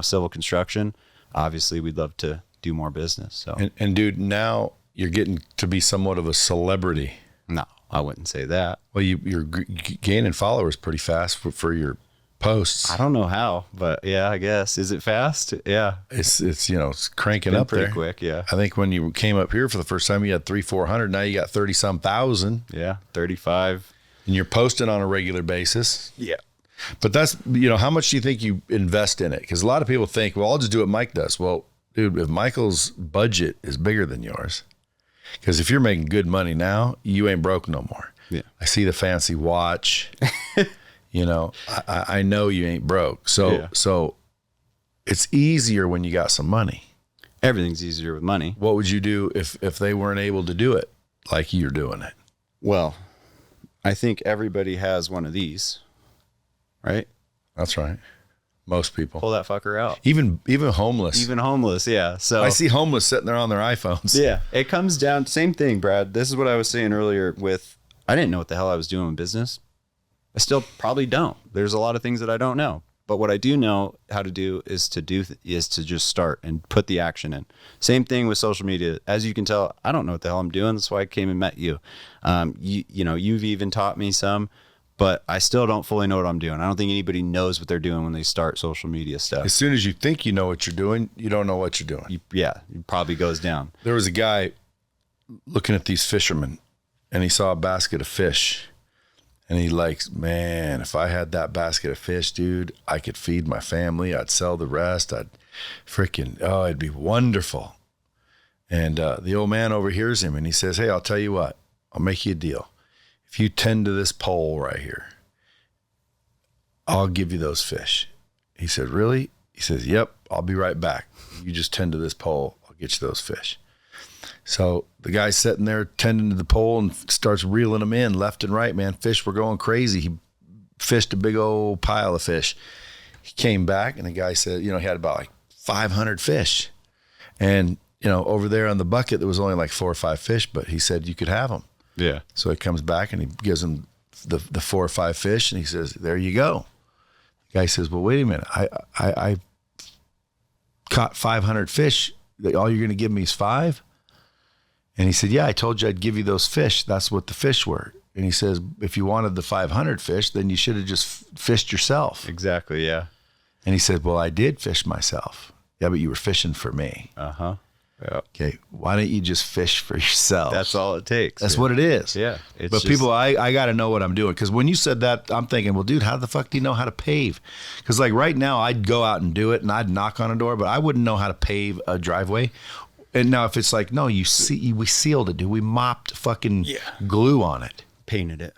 civil construction, obviously we'd love to do more business. So, and dude, now you're getting to be somewhat of a celebrity. No, I wouldn't say that. Well, you're gaining followers pretty fast for your posts. I don't know how, but yeah, I guess. Is it fast? Yeah. It's cranking up pretty there. Quick. Yeah. I think when you came up here for the first time, you had 300-400. Now you got 30-some thousand. Yeah. 35. And you're posting on a regular basis. Yeah. But that's, how much do you think you invest in it? Because a lot of people think, well, I'll just do what Mike does. Well, dude, if Michael's budget is bigger than yours, because if you're making good money now, you ain't broke no more. Yeah. I see the fancy watch. I know you ain't broke. So it's easier when you got some money. Everything's easier with money. What would you do if they weren't able to do it like you're doing it? Well, I think everybody has one of these, right? That's right. Most people. Pull that fucker out. Even homeless. Even homeless, yeah. So I see homeless sitting there on their iPhones. Yeah. It comes down, same thing, Brad. This is what I was saying earlier I didn't know what the hell I was doing in business. I still probably don't. There's a lot of things that I don't know. But what I do know how to do is to just start and put the action in. Same thing with social media. As you can tell, I don't know what the hell I'm doing. That's why I came and met you. You've even taught me some. But I still don't fully know what I'm doing. I don't think anybody knows what they're doing when they start social media stuff. As soon as you think you know what you're doing, you don't know what you're doing. It probably goes down. There was a guy looking at these fishermen, and he saw a basket of fish. And he likes, man, if I had that basket of fish, dude, I could feed my family. I'd sell the rest. It'd be wonderful. And the old man overhears him, and he says, hey, I'll tell you what. I'll make you a deal. If you tend to this pole right here, I'll give you those fish. He said, really? He says, yep, I'll be right back. You just tend to this pole. I'll get you those fish. So the guy's sitting there tending to the pole and starts reeling them in left and right, man. Fish were going crazy. He fished a big old pile of fish. He came back and the guy said, he had about like 500 fish. And, over there on the bucket, there was only like 4 or 5 fish, but he said you could have them. Yeah. So he comes back and he gives him the 4 or 5 fish and he says, there you go. The guy says, well, wait a minute. I caught 500 fish. All you're going to give me is 5? And he said, yeah, I told you I'd give you those fish. That's what the fish were. And he says, if you wanted the 500 fish, then you should have just fished yourself. Exactly. Yeah. And he said, well, I did fish myself. Yeah, but you were fishing for me. Uh-huh. Yeah. Okay, why don't you just fish for yourself? That's all it takes. That's what it is. Yeah. But people, I got to know what I'm doing. Because when you said that, I'm thinking, well, dude, how the fuck do you know how to pave? Because like right now, I'd go out and do it, and I'd knock on a door, but I wouldn't know how to pave a driveway. And now if it's like, no, we sealed it, dude. We mopped fucking glue on it. Painted it.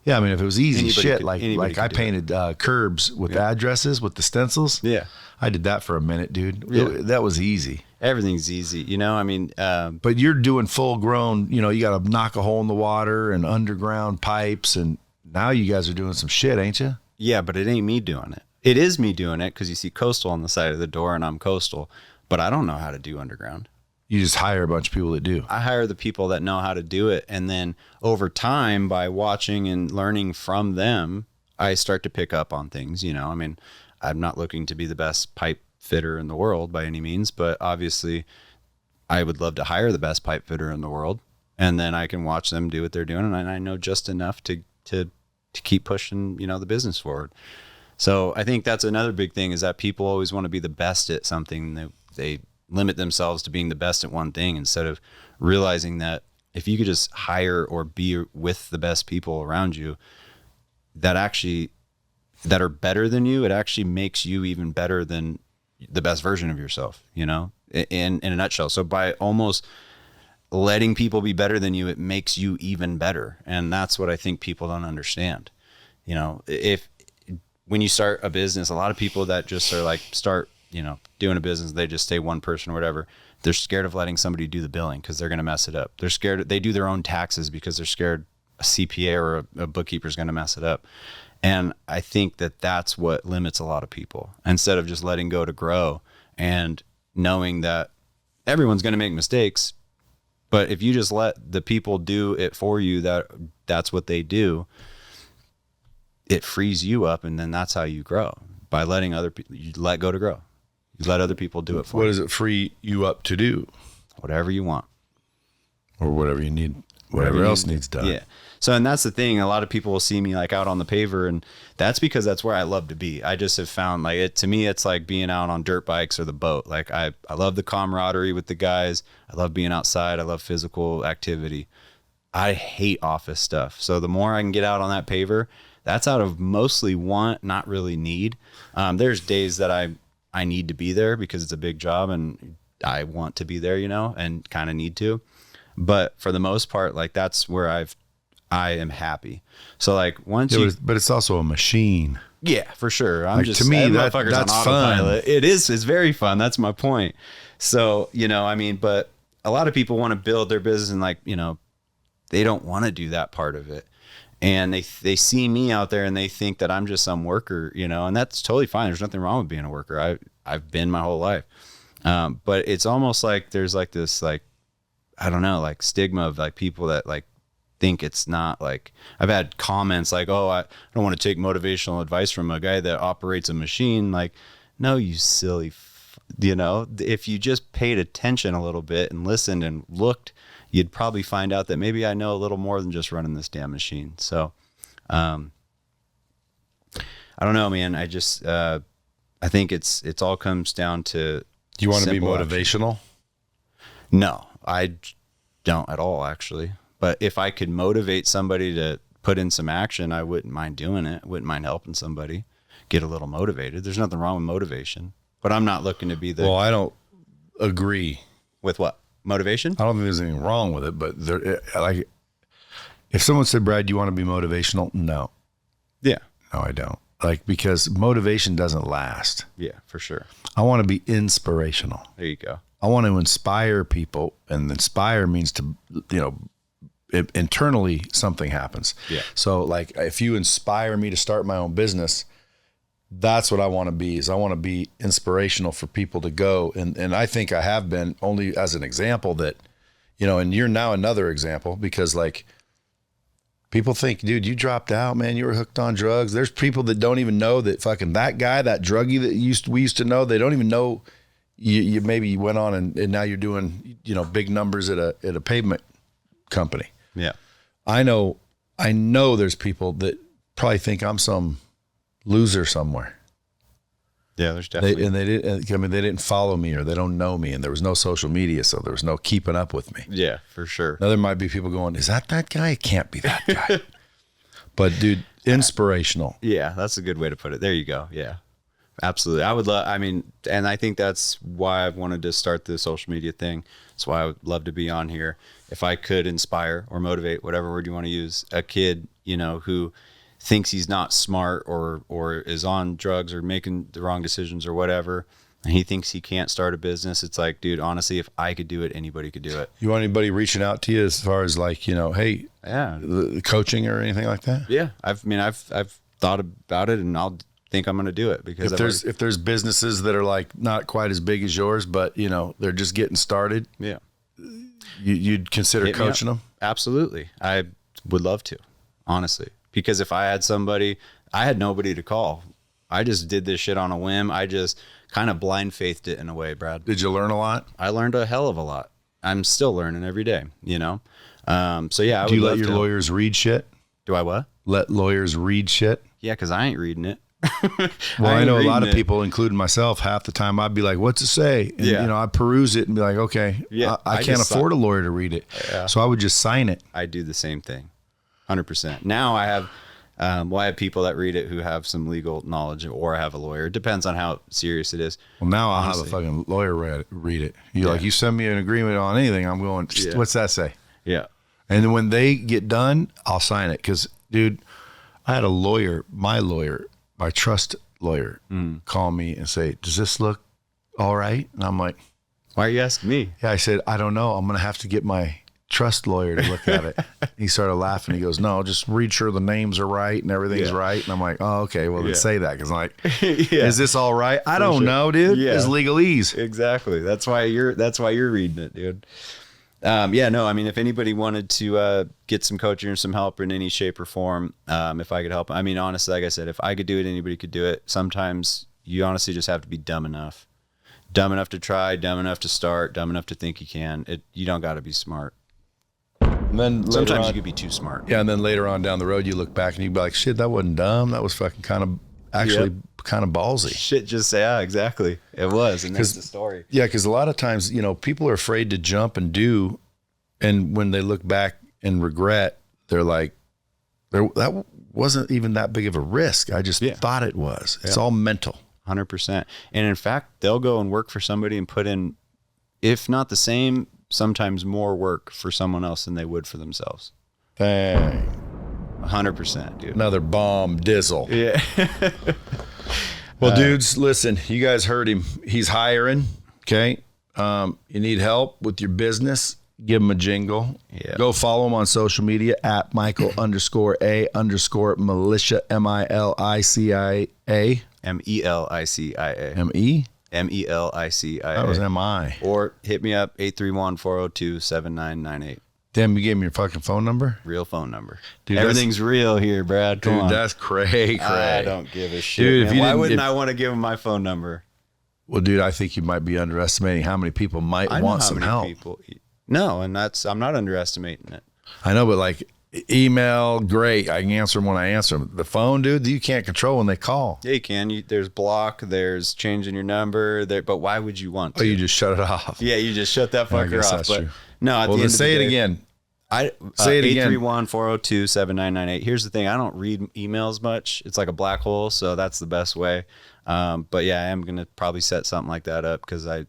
Yeah, I mean, if it was easy Anybody shit, could- like anybody I could do painted curbs with addresses, with the stencils. Yeah. I did that for a minute, dude. Yeah. That was easy. Everything's easy. But you're doing full grown, you got to knock a hole in the water and underground pipes. And now you guys are doing some shit, ain't you? Yeah, but it ain't me doing it. It is me doing it because you see coastal on the side of the door and I'm coastal, but I don't know how to do underground. You just hire a bunch of people that do. I hire the people that know how to do it. And then over time, by watching and learning from them, I start to pick up on things, I mean, I'm not looking to be the best pipe fitter in the world by any means, but obviously I would love to hire the best pipe fitter in the world, and then I can watch them do what they're doing, and I know just enough to keep pushing, the business forward. So I think that's another big thing, is that people always want to be the best at something. They limit themselves to being the best at one thing, instead of realizing that if you could just hire or be with the best people around you that are better than you, it actually makes you even better than the best version of yourself, in a nutshell. So by almost letting people be better than you, it makes you even better. And that's what I think people don't understand. If when you start a business, a lot of people that just are like start, doing a business, they just stay one person or whatever. They're scared of letting somebody do the billing because they're going to mess it up. They're scared. They do their own taxes because they're scared a CPA or a bookkeeper is going to mess it up. And I think that that's what limits a lot of people, instead of just letting go to grow and knowing that everyone's going to make mistakes. But if you just let the people do it for you, that's what they do, it frees you up. And then that's how you grow, by letting other people, you let go to grow. You let other people do it for you. What does it free you up to do? Whatever you want. Or whatever you need, whatever else needs done. Yeah. So, and that's the thing. A lot of people will see me like out on the paver, and that's because that's where I love to be. I just have found to me, it's like being out on dirt bikes or the boat. Like I love the camaraderie with the guys. I love being outside. I love physical activity. I hate office stuff. So the more I can get out on that paver, that's out of mostly want, not really need. There's days that I need to be there because it's a big job and I want to be there, and kind of need to. But for the most part, like that's where I am happy. So like once but it's also a machine. Yeah, for sure. To me, that's fun. It's very fun. That's my point. So, but a lot of people want to build their business and they don't want to do that part of it. And they see me out there and they think that I'm just some worker, and that's totally fine. There's nothing wrong with being a worker. I've been my whole life. But it's almost like there's like this, like, I don't know, like stigma of like people that like think it's not like, I've had comments like, oh, I don't want to take motivational advice from a guy that operates a machine. Like, no, you silly, if you just paid attention a little bit and listened and looked, you'd probably find out that maybe I know a little more than just running this damn machine. So, I don't know, man. I just, I think it's all comes down to. Do you want to be motivational? No, I don't at all, actually. But if I could motivate somebody to put in some action, I wouldn't mind doing it. I wouldn't mind helping somebody get a little motivated. There's nothing wrong with motivation, but I'm not looking to be the. Well, I don't agree with what. Motivation? I don't think there's anything wrong with it, but like, if someone said, Brad, do you want to be motivational? No. Yeah. No, I don't. Like, because motivation doesn't last. Yeah, for sure. I want to be inspirational. There you go. I want to inspire people, and inspire means to, internally something happens. Yeah. So like, if you inspire me to start my own business, that's what I want to be. Is I want to be inspirational for people to go. And I think I have been, only as an example that, and you're now another example, because like people think, dude, you dropped out, man. You were hooked on drugs. There's people that don't even know that fucking that guy, that druggie that we used to know, they don't even know you maybe you went on and now you're doing, big numbers at a pavement company. Yeah. I know there's people that probably think I'm some loser somewhere. Yeah, there's definitely. They didn't follow me, or they don't know me, and there was no social media, so there was no keeping up with me. Yeah, for sure. Now there might be people going, is that guy? It can't be that guy. But dude, inspirational. Yeah, that's a good way to put it. There you go. Yeah, absolutely. And I think that's why I've wanted to start the social media thing. That's why I would love to be on here. If I could inspire or motivate, whatever word you want to use, a kid, who thinks he's not smart or is on drugs or making the wrong decisions or whatever, and he thinks he can't start a business, it's like, dude, honestly, if I could do it, anybody could do it. You want anybody reaching out to you as far as like, hey, yeah, coaching or anything like that? Yeah. I've thought about it, and I'll think I'm going to do it, because if there's businesses that are like not quite as big as yours, but they're just getting started. Yeah. You'd consider coaching them? Absolutely. I would love to, honestly. Because if I had somebody, I had nobody to call. I just did this shit on a whim. I just kind of blind faithed it in a way, Brad. Did you learn a lot? I learned a hell of a lot. I'm still learning every day, you know? So yeah. Do you let your lawyers read shit? Do I what? Let lawyers read shit? Yeah, because I ain't reading it. Well, I know a lot of people, including myself, half the time I'd be like, what's it say? And, Yeah. you know, I peruse it and be like, okay, Yeah, I can't afford a lawyer to read it. Yeah. So I would just sign it. I do the same thing, 100%. Now I have, I have people that read it who have some legal knowledge, or I have a lawyer. It depends on how serious it is. Well, now I'll have a fucking lawyer read it. You send me an agreement on anything, I'm going, what's that say? Yeah. And then when they get done, I'll sign it. Because, dude, I had a lawyer, my trust lawyer, call me and say, does this look all right? And I'm like, why are you asking me? Yeah, I said, I don't know. I'm going to have to get my trust lawyer to look at it. He started laughing. He goes, no, just read sure the names are right and everything's right. And I'm like, oh, okay. Well, then say that. Because I'm like, is this all right? I don't know, dude. Yeah. It's legalese. Exactly. That's why you're reading it, dude. Yeah, no, I mean, if anybody wanted to get some coaching or some help in any shape or form, if I could help, I mean, honestly, like I said, if I could do it, anybody could do it. Sometimes you honestly just have to be dumb enough to try, dumb enough to start, dumb enough to think you can. You don't got to be smart. And then sometimes you could be too smart. Yeah, and then later on down the road, you look back and you'd be like, shit, that wasn't dumb. That was fucking kind of ballsy. Shit, just say, yeah, exactly. It was, and that's the story. Yeah, because a lot of times, you know, people are afraid to jump and do, and when they look back and regret, they're like, that wasn't even that big of a risk. I just thought it was. It's all mental. 100%. And in fact, they'll go and work for somebody and put in, if not the same, sometimes more work for someone else than they would for themselves. Dang. 100%, dude. Another bomb dizzle. Yeah. Well, dudes, listen, you guys heard him. He's hiring. Okay. You need help with your business, give him a jingle. Yeah. Go follow him on social media at Michael_A_Melicia, Milicia. Melicia. M-E? Melicia. That was M-I. Or hit me up, 831-402-7998. Damn, you gave me your fucking phone number? Real phone number. Dude, everything's real here, Brad. Come on. That's cray. I don't give a shit. Dude, man. Why wouldn't I want to give him my phone number? Well, dude, I think you might be underestimating how many people might want some help. No, and I'm not underestimating it. I know, but like email, great. I can answer them when I answer them. The phone, dude, you can't control when they call. Yeah, you can. There's block, there's changing your number, but why would you want to? Oh, you just shut it off. Yeah, you just shut that fucker off. That's true. No, at the end of say the day, it again. Say it again. 831-402-7998. Here's the thing. I don't read emails much. It's like a black hole, so that's the best way. But yeah, I am going to probably set something like that up because I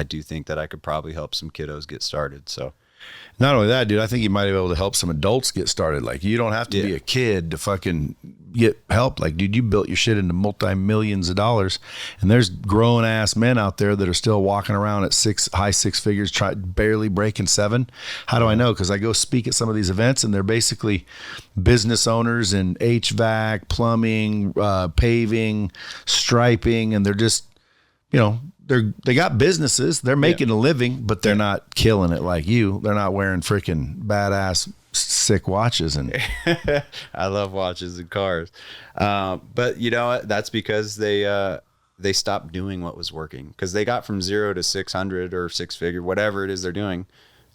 do think that I could probably help some kiddos get started. So not only that, dude, I think you might be able to help some adults get started. Like, you don't have to be a kid to fucking get help. Like, dude, you built your shit into multi-millions of dollars, and there's grown ass men out there that are still walking around at high six figures, barely breaking 7. How do I know? Because I go speak at some of these events, and they're basically business owners in HVAC, plumbing, paving, striping, and they're just, you know, they got businesses, they're making a living, but they're not killing it like you. They're not wearing freaking badass sick watches. And I love watches and cars. But you know what? That's because they stopped doing what was working, because they got from 0 to 600 or 6-figure, whatever it is they're doing.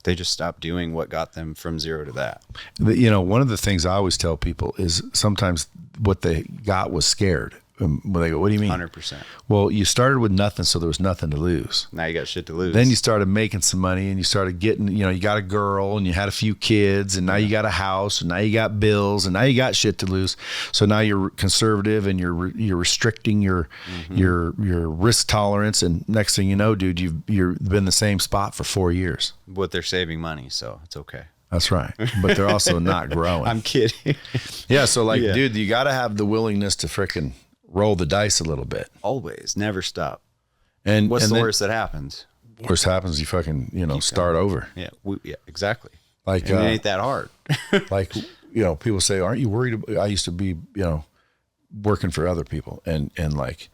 They just stopped doing what got them from 0 to that. You know, one of the things I always tell people is sometimes what they got was scared. When they go, what do you mean? 100%. Well, you started with nothing, so there was nothing to lose. Now you got shit to lose. Then you started making some money, and you started getting, you know, you got a girl, and you had a few kids, and now you got a house, and now you got bills, and now you got shit to lose. So now you're conservative, and you're restricting your risk tolerance, and next thing you know, dude, you've been in the same spot for 4 years. But they're saving money, so it's okay. That's right. But they're also not growing. I'm kidding. Yeah, so like, dude, you got to have the willingness to frickin' roll the dice a little bit. Always, never stop. And what's the worst that happens? Worst happens, you fucking, you know, start over. Yeah, yeah, exactly. Like, and it ain't that hard. Like, you know, people say, aren't you worried? I used to be, you know, working for other people, and like,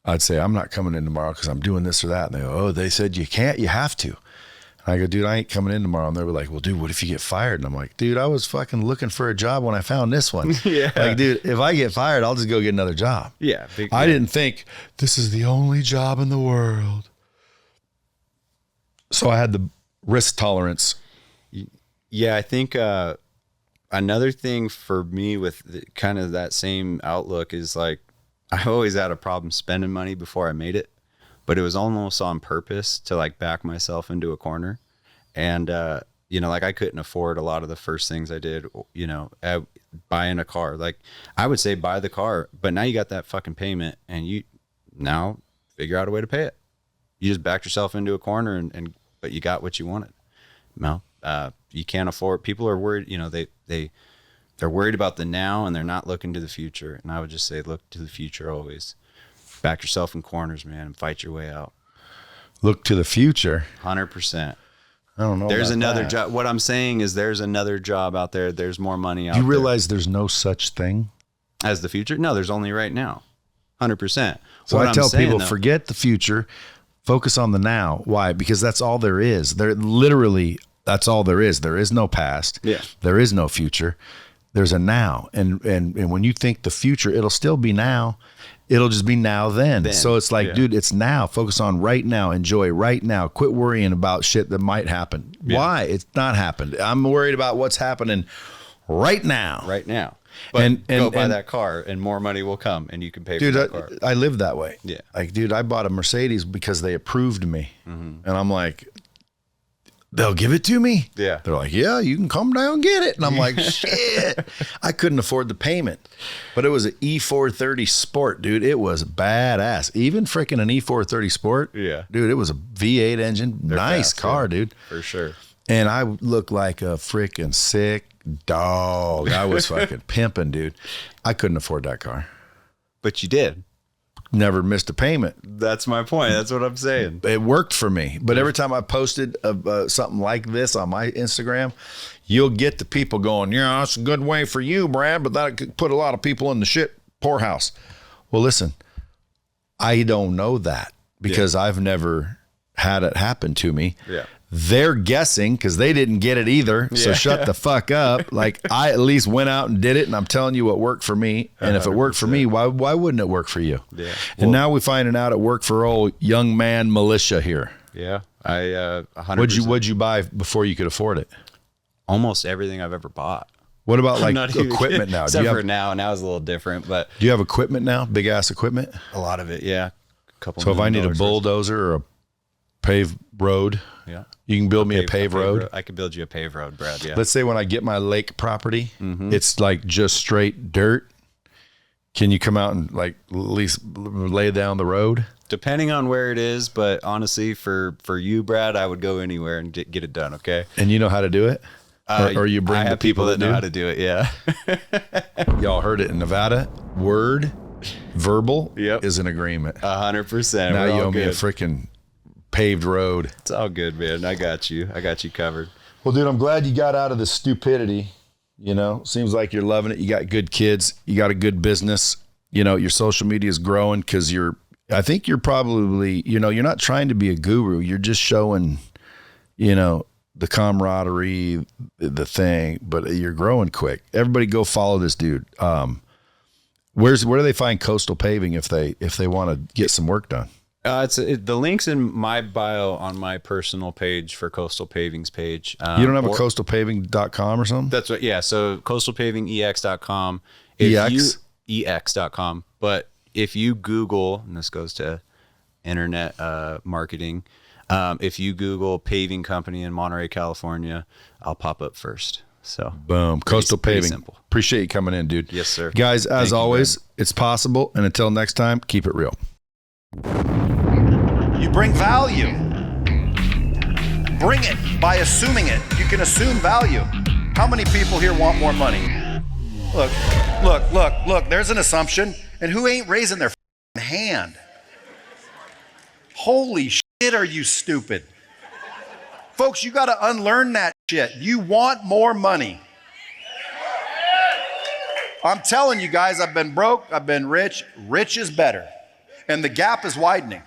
I'd say, I'm not coming in tomorrow because I'm doing this or that. And they go, oh, they said you can't, you have to. And I go, dude, I ain't coming in tomorrow. And they were like, well, dude, what if you get fired? And I'm like, dude, I was fucking looking for a job when I found this one. Yeah. Like, dude, if I get fired, I'll just go get another job. Yeah. I didn't think this is the only job in the world. So I had the risk tolerance. Yeah, I think another thing for me with kind of that same outlook is like, I always had a problem spending money before I made it, but it was almost on purpose to like back myself into a corner. And, like I couldn't afford a lot of the first things I did, buying a car. Like I would say buy the car, but now you got that fucking payment and you now figure out a way to pay it. You just backed yourself into a corner but you got what you wanted. No, you can't afford. People are worried, they're worried about the now and they're not looking to the future. And I would just say, look to the future always. Back yourself in corners, man, and fight your way out. Look to the future. 100%. I don't know. There's another job. What I'm saying is there's another job out there. There's more money out there. You realize there's no such thing as the future? No, there's only right now. 100%. So I tell people, forget the future, focus on the now. Why? Because that's all there is. That's all there is. There is no past. Yeah. There is no future. There's a now. And when you think the future, it'll still be now. It'll just be now then. So it's like, dude, it's now. Focus on right now. Enjoy right now. Quit worrying about shit that might happen. Yeah. Why? It's not happened. I'm worried about what's happening right now. Right now. But go buy that car and more money will come and you can pay for that car. I live that way. Yeah. Like, dude, I bought a Mercedes because they approved me. Mm-hmm. And I'm like, they'll give it to me? Yeah. They're like, yeah, you can come down and get it. And I'm like, shit. I couldn't afford the payment. But it was an E430 Sport, dude. It was badass. Even freaking an E430 Sport. Yeah. Dude, it was a V8 engine. They're nice fast, car, dude. For sure. And I looked like a freaking sick dog. I was fucking pimping, dude. I couldn't afford that car. But you did. Never missed a payment. That's my point. That's what I'm saying. It worked for me. But every time I posted something like this on my Instagram, you'll get the people going, yeah, that's a good way for you, Brad, but that could put a lot of people in the shit poorhouse. Well, listen, I don't know that because I've never had it happen to me. Yeah. They're guessing because they didn't get it either. So shut the fuck up. Like I at least went out and did it, and I'm telling you what worked for me. And if it worked for me, why wouldn't it work for you? Yeah. Well, and now we're finding out it worked for old young man Melicia here. Yeah. I 100%. What'd you buy before you could afford it? Almost everything I've ever bought. What about like equipment now? Except for now. Now it's a little different, but do you have equipment now? Big ass equipment? A lot of it, yeah. So if I need a bulldozer or a paved road, you can build me a paved road. I could build you a paved road, Brad. Yeah. Let's say when I get my lake property, it's like just straight dirt. Can you come out and like at least lay down the road? Depending on where it is, but honestly, for you, Brad, I would go anywhere and get it done. Okay. And you know how to do it, or you bring the people that know how to do it. Yeah. Y'all heard it in Nevada. Verbal is an agreement. 100%. Now you owe me a freaking paved road. It's all good, man. I got you covered. Well, dude, I'm glad you got out of the stupidity. Seems like you're loving it. You got good kids. You got a good business. Your social media is growing because I think you're probably, you're not trying to be a guru. You're just showing, the camaraderie, the thing, but you're growing quick. Everybody go follow this dude. Where do they find Coastal Paving if they want to get some work done? The link's in my bio on my personal page for Coastal Paving's page. You don't have a coastalpaving.com or something? That's right. Yeah. So coastalpavingex.com. EX.com. But if you Google, and this goes to internet marketing, if you Google paving company in Monterey, California, I'll pop up first. So boom. Coastal Paving. Simple. Appreciate you coming in, dude. Yes, sir. Guys, as always, it's possible. And until next time, keep it real. You bring value. Bring it by assuming it. You can assume value. How many people here want more money? Look, there's an assumption. And who ain't raising their hand? Holy shit, are you stupid? Folks, you got to unlearn that shit. You want more money. I'm telling you guys, I've been broke, I've been rich. Rich is better. And the gap is widening.